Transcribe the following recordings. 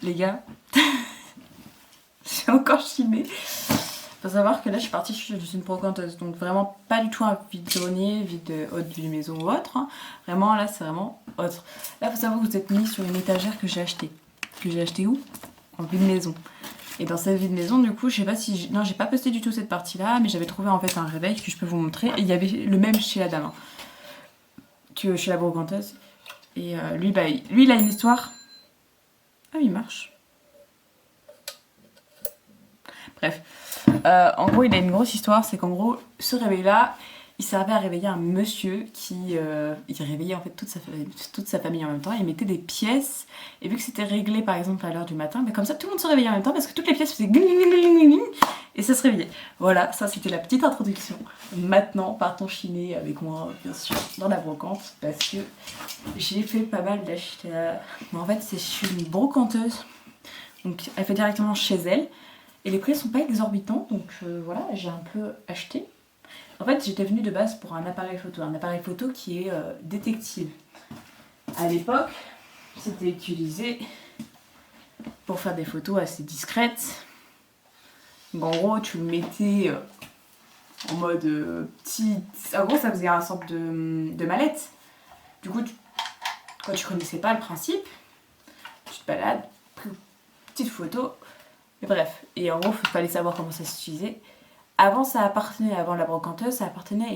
les gars, j'ai encore chiné. Faut savoir que là, je suis partie chez une brocanteuse, donc vraiment pas du tout un vide-grenier, haute vue maison ou autre. Hein. Vraiment, là, c'est vraiment autre. Là, faut savoir que vous êtes mis sur une étagère que j'ai achetée. Que j'ai achetée où? En vide-maison. Et dans cette vide-maison, du coup, je sais pas si... Non, j'ai pas posté du tout cette partie-là, mais j'avais trouvé en fait un réveil que je peux vous montrer. Et il y avait le même chez la dame, hein, que chez la brocanteuse. Et lui, lui, il a une histoire... Ah, il marche. Bref. En gros, il a une grosse histoire, c'est qu'en gros, ce réveil-là, il servait à réveiller un monsieur qui il réveillait en fait toute sa famille en même temps. Il mettait des pièces, et vu que c'était réglé par exemple à l'heure du matin, comme ça tout le monde se réveillait en même temps parce que toutes les pièces faisaient gling, gling, gling, gling, gling, et ça se réveillait. Voilà, ça c'était la petite introduction. Maintenant, partons chiner avec moi, bien sûr, dans la brocante, parce que j'ai fait pas mal d'achats. En fait, c'est chez une brocanteuse, donc elle fait directement chez elle. Et les prix sont pas exorbitants, donc voilà, j'ai un peu acheté. En fait, j'étais venue de base pour un appareil photo qui est détective. À l'époque, c'était utilisé pour faire des photos assez discrètes. Donc, en gros, tu le mettais en mode petit... En gros, ça faisait une sorte de mallette. Du coup, quand tu connaissais pas le principe, tu te balades, petite photo... Bref, et en gros, il fallait savoir comment ça s'utilisait. Avant la brocanteuse, ça appartenait à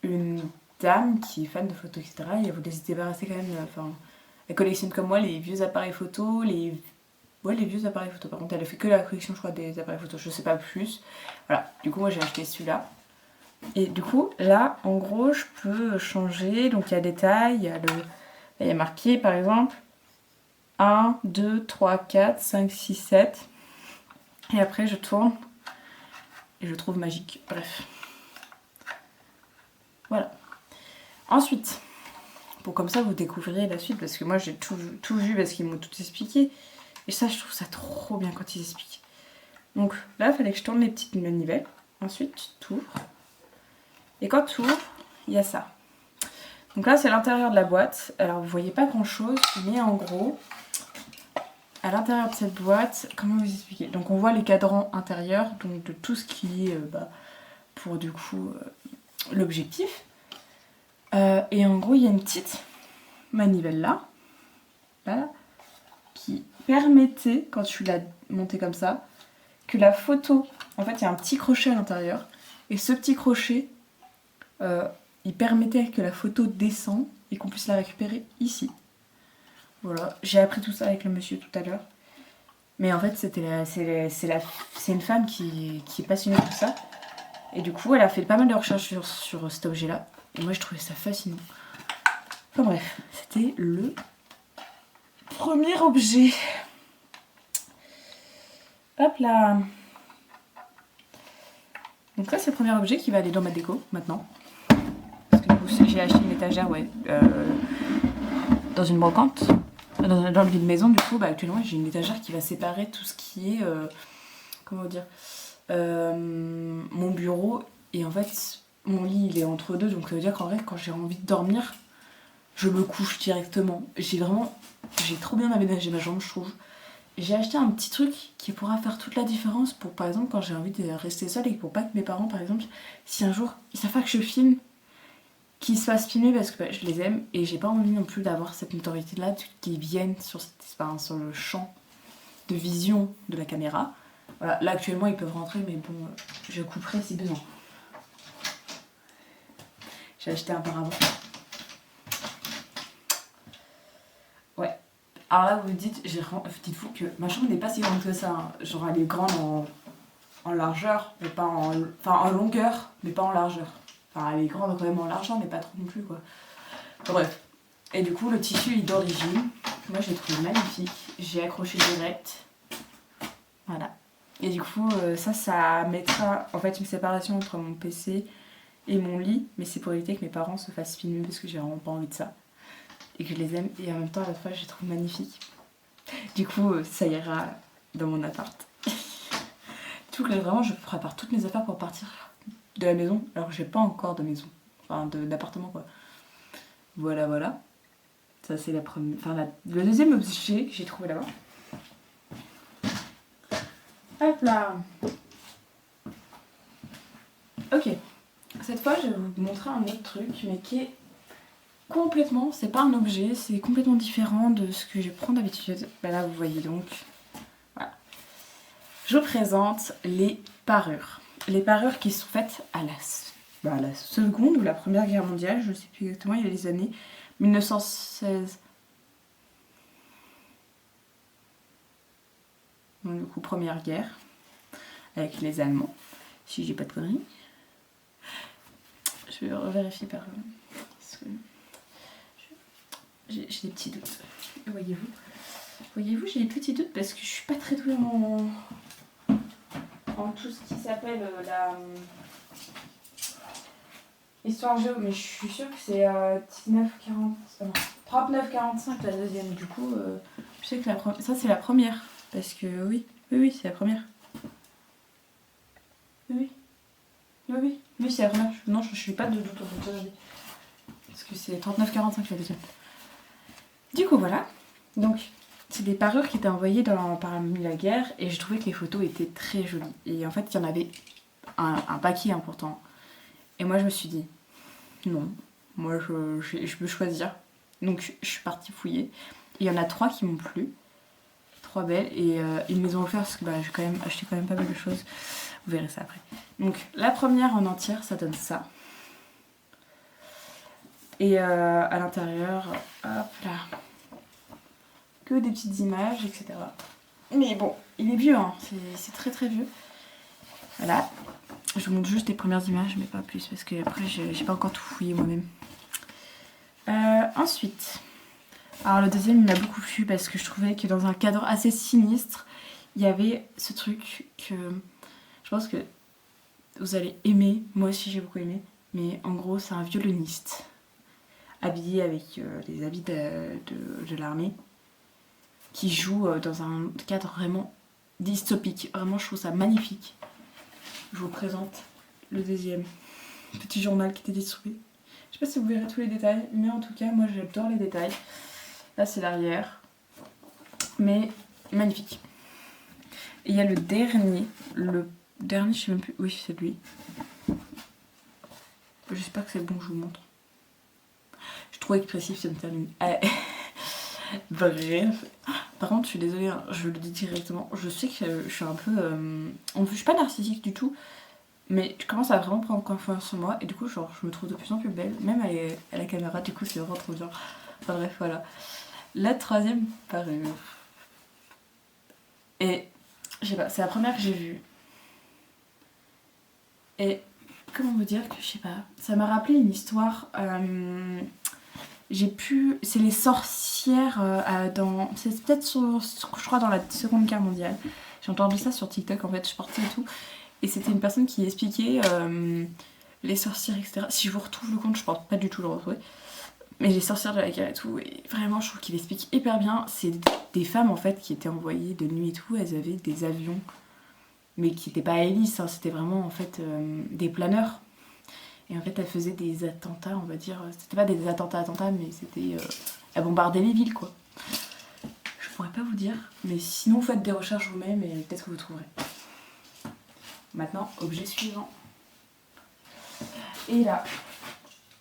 une dame qui est fan de photos, etc. Et elle voulait se débarrasser quand même. Enfin, elle collectionne comme moi les vieux appareils photos, les vieux appareils photos. Par contre, elle a fait que la collection, je crois, des appareils photos, je sais pas plus. Voilà, du coup, moi j'ai acheté celui-là. Et du coup, là, en gros, je peux changer. Donc, il y a des tailles, là, il y a marqué par exemple 1, 2, 3, 4, 5, 6, 7. Et après, je tourne et je trouve magique. Bref. Voilà. Ensuite, pour comme ça, vous découvrirez la suite, parce que moi, j'ai tout vu parce qu'ils m'ont tout expliqué. Et ça, je trouve ça trop bien quand ils expliquent. Donc là, il fallait que je tourne les petites manivelles. Ensuite, tu ouvres. Et quand tu ouvres, il y a ça. Donc là, c'est l'intérieur de la boîte. Alors, vous voyez pas grand-chose, mais en gros... À l'intérieur de cette boîte, comment vous expliquer? Donc on voit les cadrans intérieurs, donc de tout ce qui est pour du coup l'objectif. Et en gros, il y a une petite manivelle là, qui permettait, quand tu l'as montée comme ça, que la photo, en fait il y a un petit crochet à l'intérieur, et ce petit crochet, il permettait que la photo descende et qu'on puisse la récupérer ici. Voilà, j'ai appris tout ça avec le monsieur tout à l'heure. Mais en fait, c'est une femme qui est passionnée de tout ça. Et du coup, elle a fait pas mal de recherches sur cet objet-là. Et moi, je trouvais ça fascinant. Enfin bref, c'était le premier objet. Hop là. Donc ça, c'est le premier objet qui va aller dans ma déco, maintenant. Parce que du coup, j'ai acheté une étagère, dans une brocante. Dans le vide-maison, du coup, actuellement, j'ai une étagère qui va séparer tout ce qui est... comment dire mon bureau. Et en fait, mon lit, il est entre deux. Donc ça veut dire qu'en vrai, quand j'ai envie de dormir, je me couche directement. J'ai trop bien aménagé ma chambre, je trouve. J'ai acheté un petit truc qui pourra faire toute la différence pour, par exemple, quand j'ai envie de rester seule et pour pas que mes parents, par exemple, si un jour, ils savent pas que je filme, qu'ils se fassent filmer parce que je les aime et j'ai pas envie non plus d'avoir cette notoriété là qui viennent sur le champ de vision de la caméra. Voilà, là actuellement ils peuvent rentrer mais bon je couperai si besoin. J'ai acheté un paravent. Ouais. Alors là vous vous dites, dites-vous que ma chambre n'est pas si grande que ça. Hein. Genre elle est grande en largeur, mais pas en longueur, mais pas en largeur. Enfin, elle est grande quand même en largeur, mais pas trop non plus, quoi. Enfin, bref. Et du coup, le tissu est d'origine. Moi, j'ai trouvé magnifique. J'ai accroché direct. Voilà. Et du coup, ça mettra en fait une séparation entre mon PC et mon lit. Mais c'est pour éviter que mes parents se fassent filmer parce que j'ai vraiment pas envie de ça. Et que je les aime. Et en même temps, à la fois, je les trouve magnifiques. Du coup, ça ira dans mon appart. Du coup, là, vraiment, je prépare toutes mes affaires pour partir de la maison, alors que j'ai pas encore de maison, enfin d'appartement quoi. Voilà. Ça c'est la première, enfin le deuxième objet que j'ai trouvé là-bas. Hop là. Ok. Cette fois je vais vous montrer un autre truc, mais qui est complètement, c'est pas un objet, c'est complètement différent de ce que je prends d'habitude. Bah là vous voyez donc. Voilà. Je vous présente les parures. Les parures qui sont faites à la seconde ou la première guerre mondiale, je sais plus exactement, il y a les années 1916. Donc du coup première guerre avec les Allemands, si j'ai pas de conneries. Je vais revérifier par parce que j'ai des petits doutes. Voyez-vous, j'ai des petits doutes parce que je suis pas très douée en tout ce qui s'appelle la histoire géo, mais je suis sûre que c'est 39-45 la deuxième. Du coup, je sais que ça c'est la première. Parce que oui, c'est la première. Oui, c'est la première. Non, je suis pas de doute en fait. Parce que c'est 39-45 la deuxième. Du coup, voilà. Donc, c'est des parures qui étaient envoyées par la guerre et je trouvais que les photos étaient très jolies. Et en fait, il y en avait un paquet important. Et moi, je me suis dit, non, moi, je veux choisir. Donc, je suis partie fouiller. Il y en a 3 qui m'ont plu. 3 belles. Et ils me les ont offert parce que j'ai quand même acheté quand même pas mal de choses. Vous verrez ça après. Donc, la première en entière, ça donne ça. Et à l'intérieur, hop là, que des petites images, etc. Mais bon, il est vieux, hein. C'est très très vieux. Voilà. Je vous montre juste les premières images, mais pas plus, parce que après j'ai pas encore tout fouillé moi-même. Ensuite, alors le deuxième il m'a beaucoup plu parce que je trouvais que dans un cadre assez sinistre, il y avait ce truc que je pense que vous allez aimer. Moi aussi j'ai beaucoup aimé, mais en gros c'est un violoniste habillé avec les habits de l'armée qui joue dans un cadre vraiment dystopique. Vraiment, je trouve ça magnifique. Je vous présente le deuxième petit journal qui était distribué. Je sais pas si vous verrez tous les détails, mais en tout cas, moi j'adore les détails. Là, c'est l'arrière, mais magnifique. Et il y a le dernier, je sais même plus. Oui, c'est lui. J'espère que c'est bon, je vous montre. Je suis trop expressif, ça me termine. Bref. Par contre, je suis désolée, hein, je le dis directement. Je sais que je suis un peu. Je suis pas narcissique du tout, mais je commence à vraiment prendre confiance en moi et du coup, genre, je me trouve de plus en plus belle, même à la caméra. Du coup, c'est vraiment trop bien. Enfin bref, voilà. La troisième parure. Et je sais pas, c'est la première que j'ai vue. Et comment vous dire que je sais pas, ça m'a rappelé une histoire. C'est les sorcières c'est peut-être je crois dans la Seconde Guerre mondiale. J'ai entendu ça sur TikTok en fait, je suis partie et tout. Et c'était une personne qui expliquait les sorcières, etc. Si je vous retrouve le compte, je pense pas du tout le retrouver. Mais les sorcières de la guerre et tout, et vraiment je trouve qu'il explique hyper bien. C'est des femmes en fait qui étaient envoyées de nuit et tout, elles avaient des avions, mais qui n'étaient pas à hélice, hein, c'était vraiment en fait des planeurs. Et en fait, elle faisait des attentats, on va dire. C'était pas des attentats, mais c'était. Elle bombardait les villes, quoi. Je pourrais pas vous dire, mais sinon, vous faites des recherches vous-même et peut-être que vous trouverez. Maintenant, objet suivant. Et là.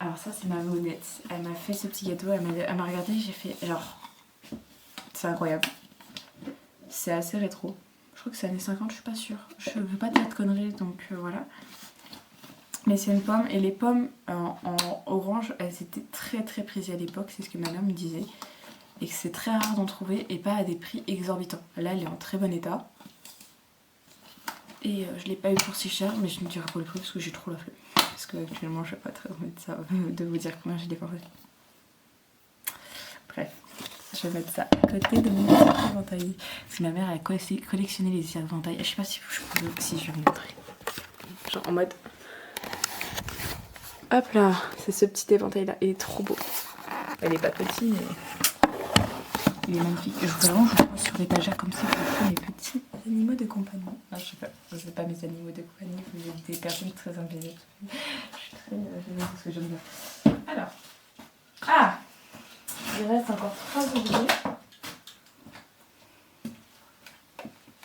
Alors, ça, c'est ma monette. Elle m'a fait ce petit gâteau, elle m'a regardé, j'ai fait. Alors. C'est incroyable. C'est assez rétro. Je crois que c'est années 50, je suis pas sûre. Je veux pas dire de conneries, donc voilà. Mais c'est une pomme, et les pommes en orange, elles étaient très très prisées à l'époque, c'est ce que ma mère me disait. Et que c'est très rare d'en trouver et pas à des prix exorbitants. Là, elle est en très bon état. Et je l'ai pas eu pour si cher, mais je ne dirai pas le prix parce que j'ai trop la flemme. Parce que actuellement, je vais pas très envie de vous dire combien j'ai dépensé. Bref, je vais mettre ça à côté de mon éventail. Parce que ma mère, elle a collectionné les éventails. Je sais pas si je vais vous montrer. Genre en mode. Hop là, c'est ce petit éventail là, il est trop beau. Elle est pas petit, mais il est magnifique. Je vous vois sur l'étagère comme ça pour les petits animaux de compagnie. Ah, je sais pas mes animaux de compagnie, vous êtes des personnes très intelligentes. Je suis très gênée parce que j'aime bien. Alors, Il reste encore 3 objets.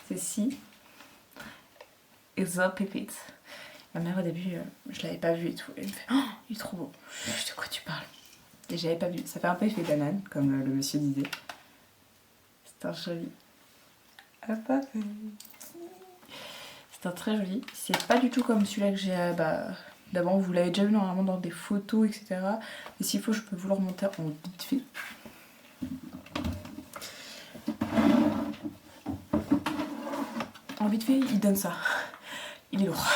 C'est si. Et The Pépite. Ma mère au début, je l'avais pas vu et tout. Elle me fait oh, il est trop beau. De quoi tu parles? Et j'avais pas vu. Ça fait un peu effet banane, comme le monsieur disait. C'est un joli. C'est un très joli. C'est pas du tout comme celui-là que j'ai d'avant. Vous l'avez déjà vu normalement dans des photos, etc. Et s'il faut, je peux vous le remonter en vite fait. En vite fait, il donne ça. Il est lourd.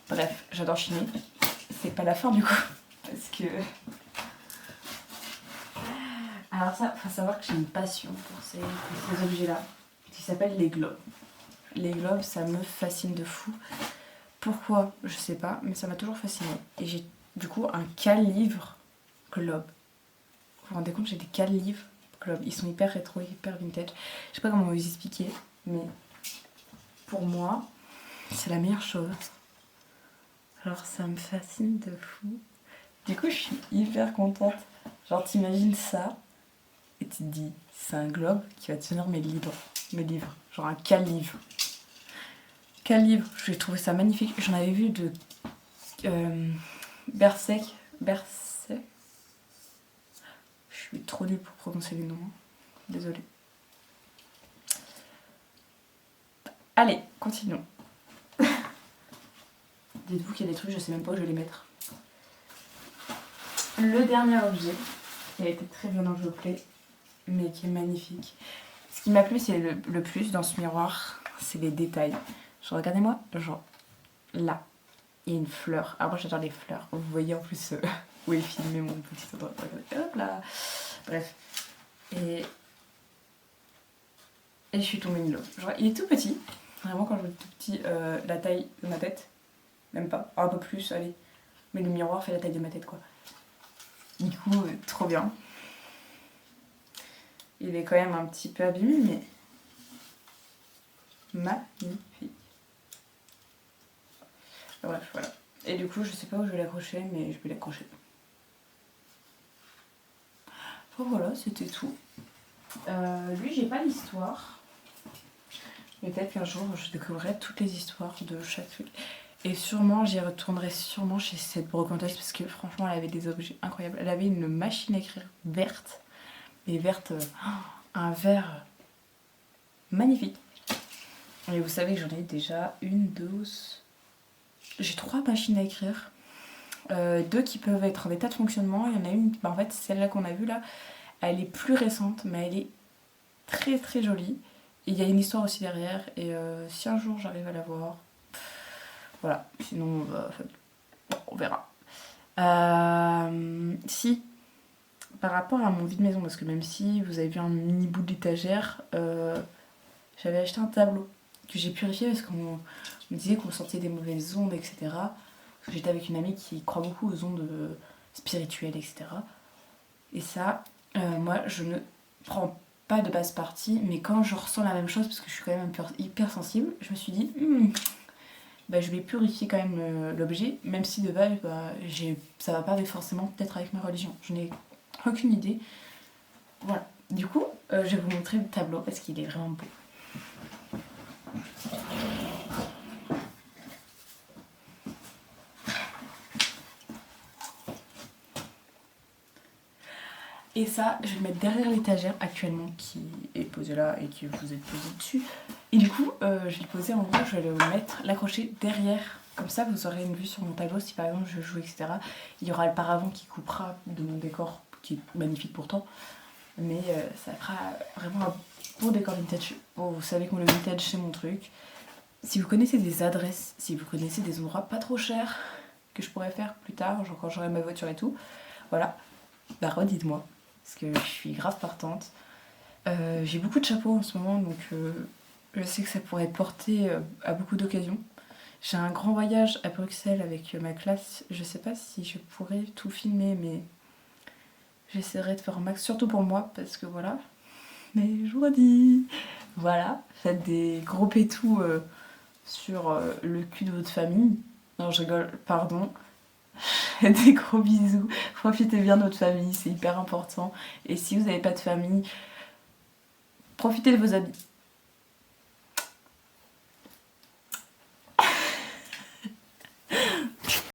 Bref, j'adore chiner. C'est pas la fin du coup. Parce que... Alors ça, faut savoir que j'ai une passion pour ces objets-là. Qui s'appellent les globes. Les globes, ça me fascine de fou. Pourquoi? Je sais pas, mais ça m'a toujours fasciné. Et j'ai du coup un cale-livre globe. Vous vous rendez compte, j'ai des cale-livres globes. Ils sont hyper rétro, hyper vintage. Je sais pas comment vous expliquer, mais pour moi, c'est la meilleure chose. Alors ça me fascine de fou. Du coup, je suis hyper contente. Genre, t'imagines ça et tu te dis, c'est un globe qui va tenir mes livres. Genre un cale-livre. Cale-livre, j'ai trouvé ça magnifique. J'en avais vu de Berserk. Je suis trop nulle pour prononcer les noms. Désolée. Allez, continuons. Dites-vous qu'il y a des trucs, je sais même pas où je vais les mettre. Le dernier objet, qui a été très bien enveloppé, mais qui est magnifique. Ce qui m'a plu, c'est le plus dans ce miroir, c'est les détails. Genre, regardez-moi, genre, là, il y a une fleur. Alors moi, j'adore les fleurs. Vous voyez en plus où est filmé mon petit endroit. Hop là. Bref. Et je suis tombée une genre, il est tout petit. Vraiment, quand je vois tout petit, la taille de ma tête. Même pas. Un peu plus, allez. Mais le miroir fait la taille de ma tête, quoi. Du coup, trop bien. Il est quand même un petit peu abîmé, mais magnifique. Bref, voilà. Et du coup, je sais pas où je vais l'accrocher, mais je vais l'accrocher. Bon, voilà, c'était tout. Lui, j'ai pas l'histoire. Mais peut-être qu'un jour, je découvrirai toutes les histoires de chaque truc. Et sûrement, j'y retournerai sûrement chez cette brocanteuse parce que franchement, elle avait des objets incroyables. Elle avait une machine à écrire verte. Mais verte, un vert magnifique. Et vous savez que j'en ai déjà une, deux... J'ai 3 machines à écrire. 2 qui peuvent être en état de fonctionnement. Il y en a une, en fait, celle-là qu'on a vue là, elle est plus récente, mais elle est très très jolie. Et il y a une histoire aussi derrière. Et si un jour j'arrive à la voir, voilà. Sinon, on verra. Si, par rapport à mon vide-maison, parce que même si vous avez vu un mini bout d'étagère, j'avais acheté un tableau que j'ai purifié parce qu'on me disait qu'on sentait des mauvaises ondes, etc. Parce que j'étais avec une amie qui croit beaucoup aux ondes spirituelles, etc. Et ça, moi, je ne prends pas de base partie, mais quand je ressens la même chose, parce que je suis quand même hyper sensible, je me suis dit, je vais purifier quand même l'objet, même si de base, ça va pas forcément peut-être avec ma religion. Je n'ai aucune idée. Voilà. Du coup, je vais vous montrer le tableau parce qu'il est vraiment beau. Et ça, je vais le mettre derrière l'étagère actuellement qui est posée là et que vous êtes posé dessus. Et du coup, je vais le poser en gros, je vais l'accrocher derrière. Comme ça, vous aurez une vue sur mon tableau si par exemple je joue, etc. Il y aura le paravent qui coupera de mon décor, qui est magnifique pourtant. Mais ça fera vraiment un beau décor vintage. Bon, vous savez que le vintage, c'est mon truc. Si vous connaissez des adresses, si vous connaissez des endroits pas trop chers que je pourrais faire plus tard, genre quand j'aurai ma voiture et tout, voilà, redites-moi. Parce que je suis grave partante. J'ai beaucoup de chapeaux en ce moment, donc je sais que ça pourrait être porté à beaucoup d'occasions. J'ai un grand voyage à Bruxelles avec ma classe. Je sais pas si je pourrais tout filmer, mais j'essaierai de faire un max, surtout pour moi, parce que voilà. Mais je vous redis, voilà, faites des gros pétous sur le cul de votre famille. Non, je rigole, pardon. Des gros bisous. Profitez bien de votre famille, c'est hyper important. Et si vous n'avez pas de famille, profitez de vos habits.